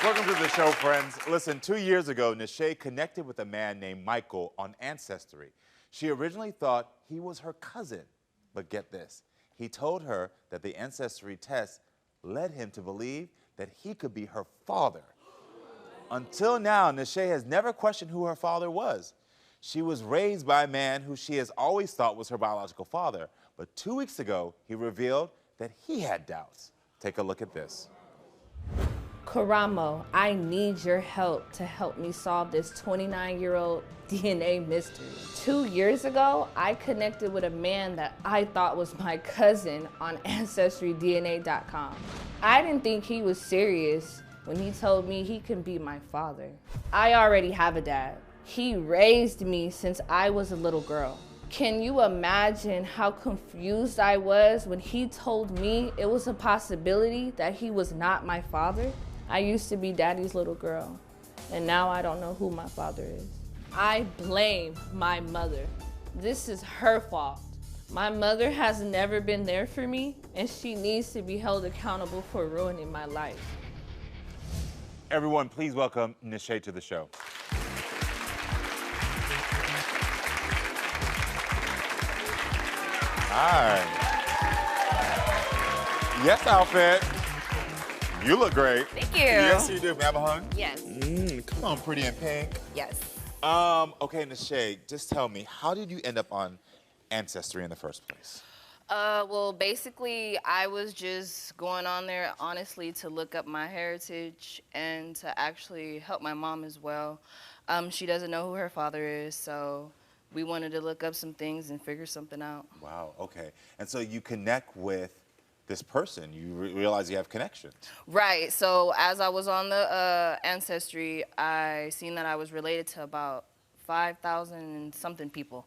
Welcome to the show, friends. Listen, 2 years ago, Neshay connected with a man named Michael on Ancestry. She originally thought he was her cousin, but get this. He told her that the Ancestry test led him to believe that he could be her father. Until now, Neshay has never questioned who her father was. She was raised by a man who she has always thought was her biological father, but 2 weeks ago, he revealed that he had doubts. Take a look at this. Karamo, I need your help to help me solve this 29-year-old DNA mystery. 2 years ago, I connected with a man that I thought was my cousin on AncestryDNA.com. I didn't think he was serious when he told me he could be my father. I already have a dad. He raised me since I was a little girl. Can you imagine how confused I was when he told me it was a possibility that he was not my father? I used to be daddy's little girl, and now I don't know who my father is. I blame my mother. This is her fault. My mother has never been there for me, and she needs to be held accountable for ruining my life. Everyone, please welcome Neshay to the show. Hi. Yes, outfit. You look great. Thank you. Yes, you do. May I have a hug? Yes. Come on, pretty in pink. Yes. Okay, Neshay, just tell me, how did you end up on Ancestry in the first place? Well, basically, I was just going on there, honestly, to look up my heritage and to actually help my mom as well. She doesn't know who her father is, so we wanted to look up some things and figure something out. Wow, okay. And so you connect with this person. You realize you have connections. Right. So as I was on the Ancestry, I seen that I was related to about 5,000 and something people.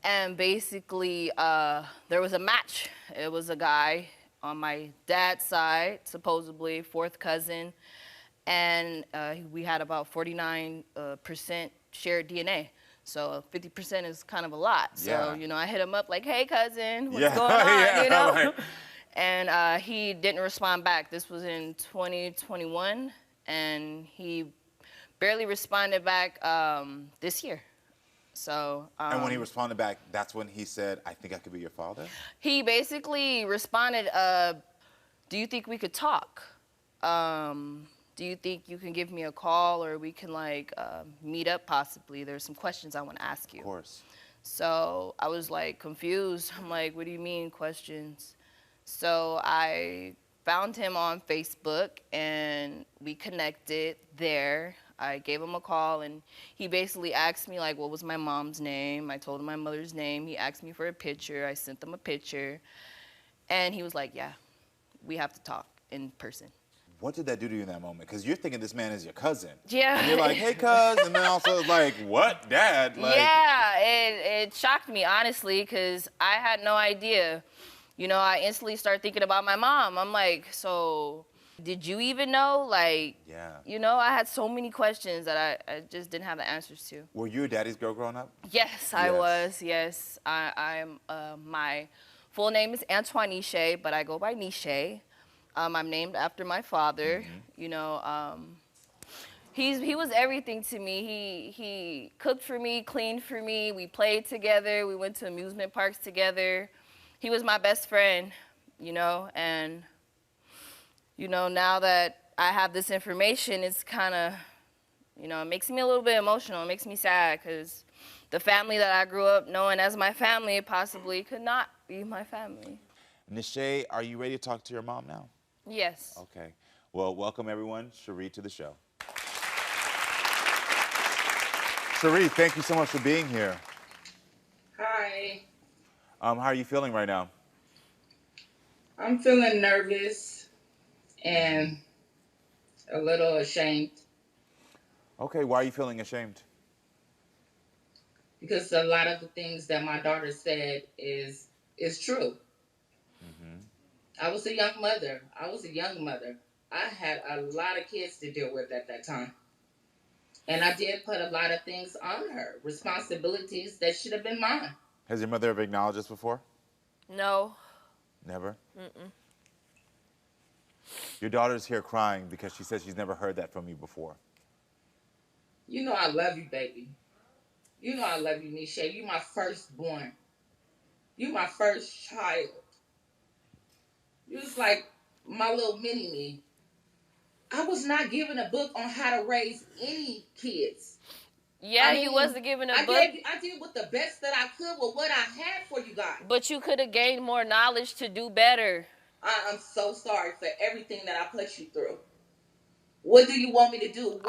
And basically, there was a match. It was a guy on my dad's side, supposedly fourth cousin, and we had about 49% shared DNA. So 50% is kind of a lot. So, you know, I hit him up like, hey, cousin, what's going on, you know? Right. And he didn't respond back. This was in 2021, and he barely responded back this year. So. And when he responded back, that's when he said, I think I could be your father? He basically responded, do you think we could talk? Do you think you can give me a call, or we can like meet up possibly? There's some questions I want to ask you. Of course. So I was like confused. I'm like, what do you mean questions? So I found him on Facebook, and we connected there. I gave him a call, and he basically asked me, like, what was my mom's name? I told him my mother's name. He asked me for a picture. I sent him a picture. And he was like, yeah, we have to talk in person. What did that do to you in that moment? Because you're thinking this man is your cousin. Yeah. And you're like, hey, cuz, and then also like, what, dad? Like, yeah, it shocked me, honestly, because I had no idea. You know, I instantly started thinking about my mom. I'm like, so did you even know? Like, you know, I had so many questions that I just didn't have the answers to. Were you a daddy's girl growing up? Yes, I was, yes. I'm, my full name is Neshay, but I go by Neshay. I'm named after my father. You know, he was everything to me. He cooked for me, cleaned for me. We played together. We went to amusement parks together. He was my best friend, you know, and, you know, now that I have this information, it's kind of, you know, it makes me a little bit emotional. It makes me sad because the family that I grew up knowing as my family possibly could not be my family. Neshay, are you ready to talk to your mom now? Yes. Okay. Well, welcome everyone. Cherie to the show. Cherie, thank you so much for being here. Hi. How are you feeling right now? I'm feeling nervous and a little ashamed. Okay, why are you feeling ashamed? Because a lot of the things that my daughter said is true. I was a young mother. I had a lot of kids to deal with at that time. And I did put a lot of things on her, responsibilities that should have been mine. Has your mother ever acknowledged this before? No. Never? Your daughter's here crying because she says she's never heard that from you before. You know I love you, baby. You know I love you, Neshay. You my firstborn. You my first child. You was like my little mini-me. I was not given a book on how to raise any kids. Yeah, you wasn't given a book. I did with the best that I could with what I had for you guys. But you could have gained more knowledge to do better. I'm so sorry for everything that I put you through. What do you want me to do?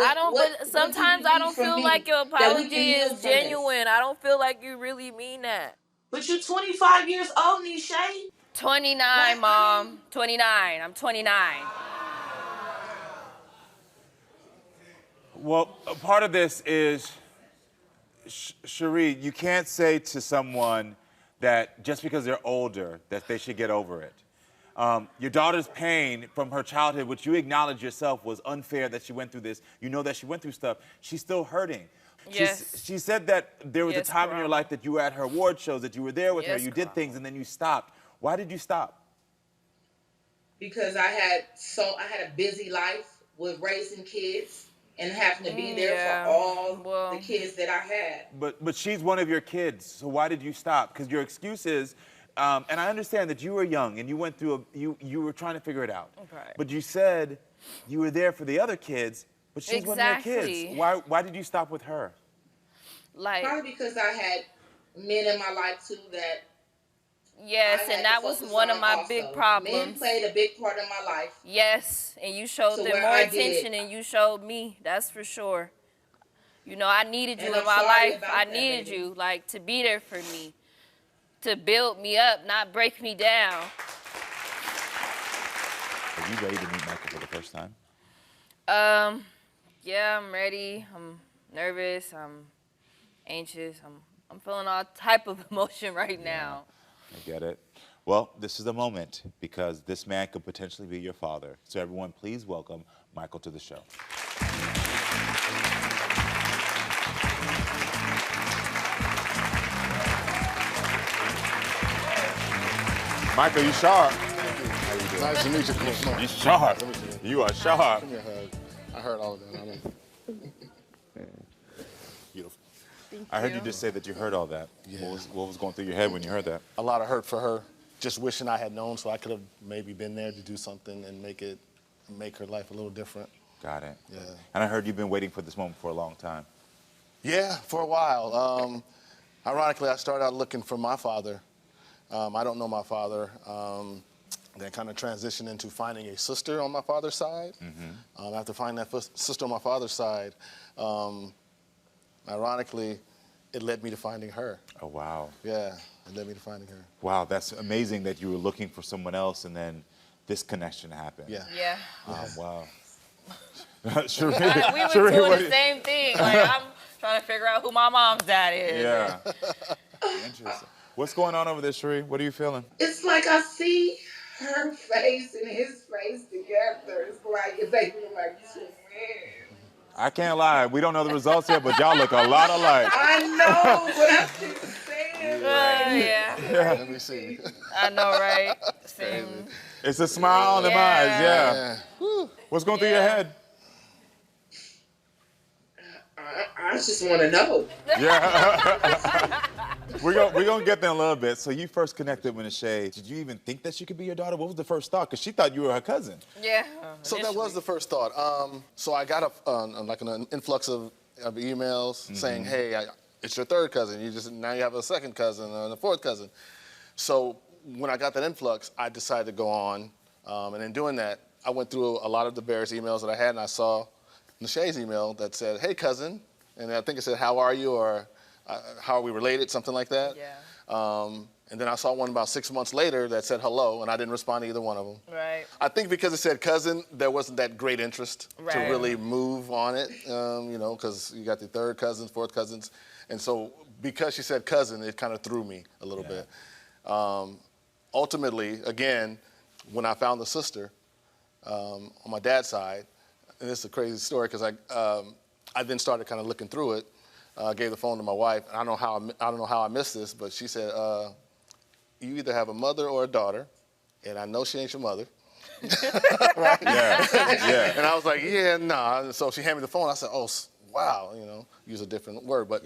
Sometimes I don't feel like your apology is genuine. I don't feel like you really mean that. But you're 25 years old, Neshay. 29, Mom. 29. I'm 29. Well, part of this is, Cherie, you can't say to someone that just because they're older that they should get over it. Your daughter's pain from her childhood, which you acknowledge yourself was unfair that she went through this. You know that she went through stuff. She's still hurting. Yes. She said that there was a time in your life that you were at her award shows, that you were there with her, you did things, and then you stopped. Why did you stop? Because I had a busy life with raising kids and having to be there for all the kids that I had. But she's one of your kids, so why did you stop? Because your excuse is, and I understand that you were young and you went through you were trying to figure it out. Okay. But you said you were there for the other kids, but she's one of your kids. Why did you stop with her? Probably because I had men in my life too that. Yes, and that was one of my big problems. Men played a big part in my life. Yes, and you showed them more attention than you showed me. That's for sure. You know, I needed you in my life. I needed you, like, to be there for me, to build me up, not break me down. Are you ready to meet Michael for the first time? Yeah, I'm ready. I'm nervous. I'm anxious. I'm feeling all type of emotion right now. I get it. Well, this is the moment because this man could potentially be your father. So everyone, please welcome Michael to the show. Michael, you sharp. How you doing? Nice to meet you. You sharp. You are sharp. Give me a hug. I heard all of that. Beautiful. I heard you just say that you heard all that. Yeah. What was going through your head when you heard that? A lot of hurt for her. Just wishing I had known so I could have maybe been there to do something and make her life a little different. Got it. Yeah. And I heard you've been waiting for this moment for a long time. Yeah, for a while. Ironically, I started out looking for my father. I don't know my father. Then kind of transitioned into finding a sister on my father's side. Mm-hmm. After finding that sister on my father's side, ironically, it led me to finding her. Oh, wow. Yeah, it led me to finding her. Wow, that's amazing that you were looking for someone else and then this connection happened. Yeah. Yeah. Oh, wow. Cherie, we were doing the same thing. Like, I'm trying to figure out who my mom's dad is. Yeah. Interesting. What's going on over there, Cherie? What are you feeling? It's like I see her face and his face together. It's like they look like twins. I can't lie. We don't know the results yet, but y'all look a lot alike. I know, but I'm just saying. Yeah. Let me see. I know, right? Same. It's a smile on them eyes, yeah. What's going through your head? I just want to know. Yeah. We're gonna get there in a little bit. So you first connected with Neshay. Did you even think that she could be your daughter? What was the first thought? Because she thought you were her cousin. Yeah. So that was the first thought. So I got like an influx of emails saying, "Hey, it's your third cousin. Now you have a second cousin and a fourth cousin." So when I got that influx, I decided to go on, and in doing that, I went through a lot of the various emails that I had, and I saw Neshay's email that said, "Hey, cousin," and I think it said, "How are you?" or "How are we related?" something like that. Yeah. And then I saw one about 6 months later that said hello, and I didn't respond to either one of them. Right. I think because it said cousin, there wasn't that great interest to really move on it, because you got the third cousins, fourth cousins. And so because she said cousin, it kind of threw me a little bit. Ultimately, again, when I found the sister on my dad's side, and this is a crazy story because I then started kind of looking through it. Gave the phone to my wife. I don't know how I missed this, but she said, "You either have a mother or a daughter, and I know she ain't your mother." right? Yeah, yeah. And I was like, yeah, nah. And so she handed me the phone. I said, oh, wow, you know, use a different word. But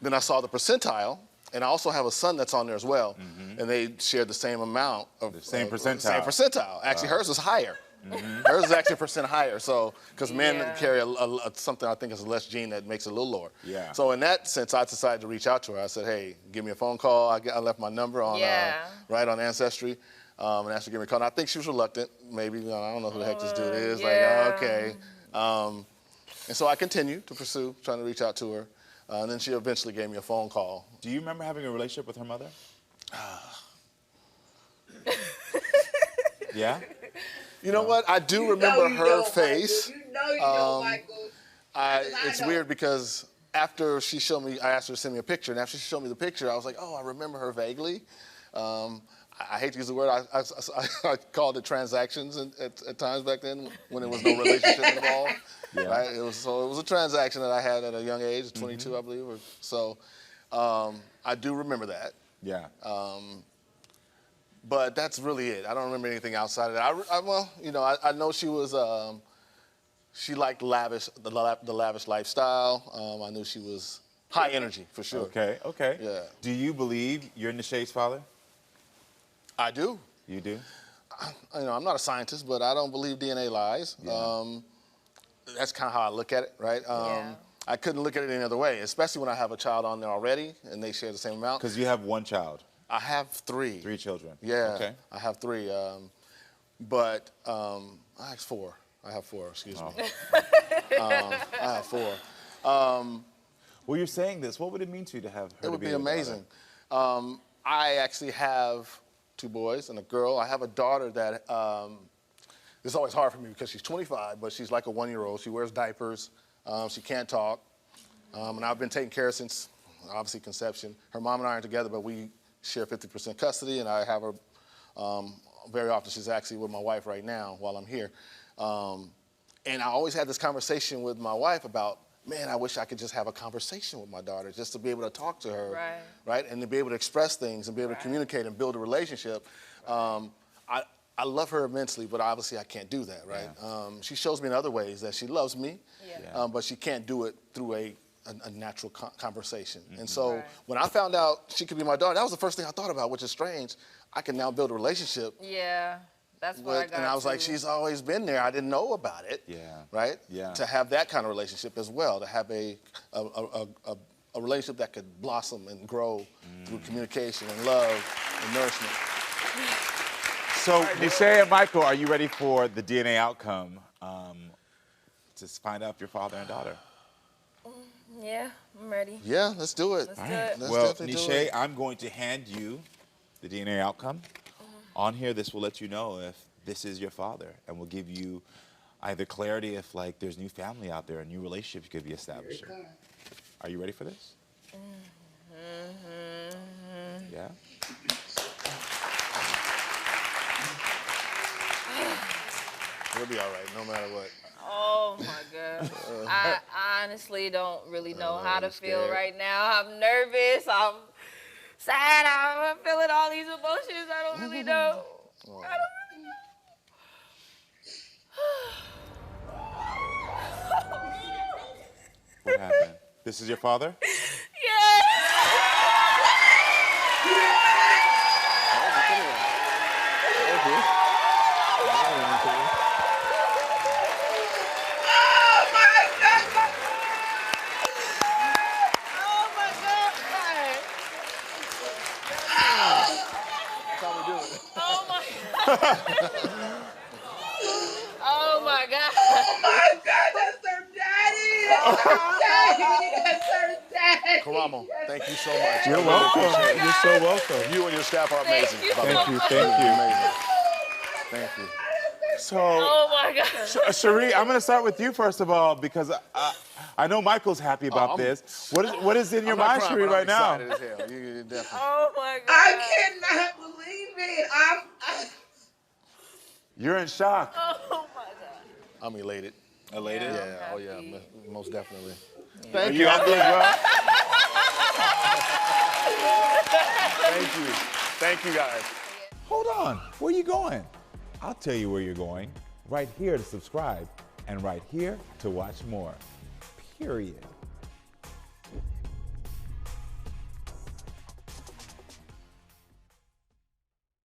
then I saw the percentile, and I also have a son that's on there as well, and they shared the same amount of the same percentile. Same percentile. Actually, hers was higher. Hers is actually a percent higher. So, because men carry something I think is a less gene that makes it a little lower. Yeah. So in that sense, I decided to reach out to her. I said, hey, give me a phone call. I left my number on right on Ancestry, and asked her to give me a call. And I think she was reluctant. Maybe I don't know who the heck this dude is. Like, okay. And so I continued to pursue, trying to reach out to her. And then she eventually gave me a phone call. Do you remember having a relationship with her mother? Yeah? You know what? I do remember her face. You know you don't, Michael. It's weird because after she showed me, I asked her to send me a picture, and after she showed me the picture, I was like, oh, I remember her vaguely. I hate to use the word, I called it transactions at times back then when there was no relationship involved. Yeah. Right? It was a transaction that I had at a young age, 22, I believe. So I do remember that. Yeah. But that's really it. I don't remember anything outside of that. Well, you know, I know she was, she liked the lavish lifestyle. I knew she was high energy, for sure. Okay, okay. Yeah. Do you believe you're Neshay's father? I do. You do? You know, I'm not a scientist, but I don't believe DNA lies. Yeah. That's kind of how I look at it, right? I couldn't look at it any other way, especially when I have a child on there already and they share the same amount. Because you have one child. I have 3. 3 children. Yeah. Okay. I have 3. But I have 4. I have 4, excuse me. I have 4. Well, you're saying this. What would it mean to you to have her? It would be your amazing. daughter? I actually have 2 boys and a girl. I have a daughter that it's always hard for me because she's 25, but she's like a 1-year-old. She wears diapers. She can't talk. And I've been taking care of her since, obviously, conception. Her mom and I are together, but we share 50% custody, and I have her very often. She's actually with my wife right now while I'm here. And I always had this conversation with my wife about, man, I wish I could just have a conversation with my daughter, just to be able to talk to her, right? And to be able to express things and be able to communicate and build a relationship. I love her immensely, but obviously I can't do that, right? Yeah. She shows me in other ways that she loves me, but she can't do it through a natural conversation. And so when I found out she could be my daughter, that was the first thing I thought about, which is strange. I can now build a relationship. Yeah, that's what I got. And I was like, she's always been there. I didn't know about it. Yeah. Right? Yeah. To have that kind of relationship as well, to have a relationship that could blossom and grow through communication and love and nourishment. So, Neshay and Michael, are you ready for the DNA outcome to find out if you're father and daughter? Yeah, I'm ready. Yeah, let's do it. Let's do it. Let's Well, definitely do Neshay, it. I'm going to hand you the DNA outcome. On here, this will let you know if this is your father, and will give you either clarity if, like, there's new family out there, a new relationship could be established. Are you ready for this? Yeah? We'll be all right, no matter what. Oh my God. I honestly don't really know how to feel right now. I'm nervous. I'm sad. I'm feeling all these emotions. I don't really know. I don't really know. What happened? This is your father? Yeah. Oh my God. Oh my God, that's her daddy. That's her daddy. That's her daddy. Karamo, thank you so much. You're welcome. You're so welcome. You and your staff are amazing. Thank you. Thank you. Amazing. Thank you. So, Oh my God. Cherie, I'm going to start with you first of all, because I know Michael's happy about this. What is in your mind, Cherie, right now? I'm excited as hell. You definitely. Oh my God. I cannot believe it. You're in shock. Oh my God. I'm elated. Elated? Yeah. Oh yeah. Most definitely. Thank you. I'm doing well. Thank you. Thank you guys. Hold on, where you going? I'll tell you where you're going. Right here to subscribe and right here to watch more. Period.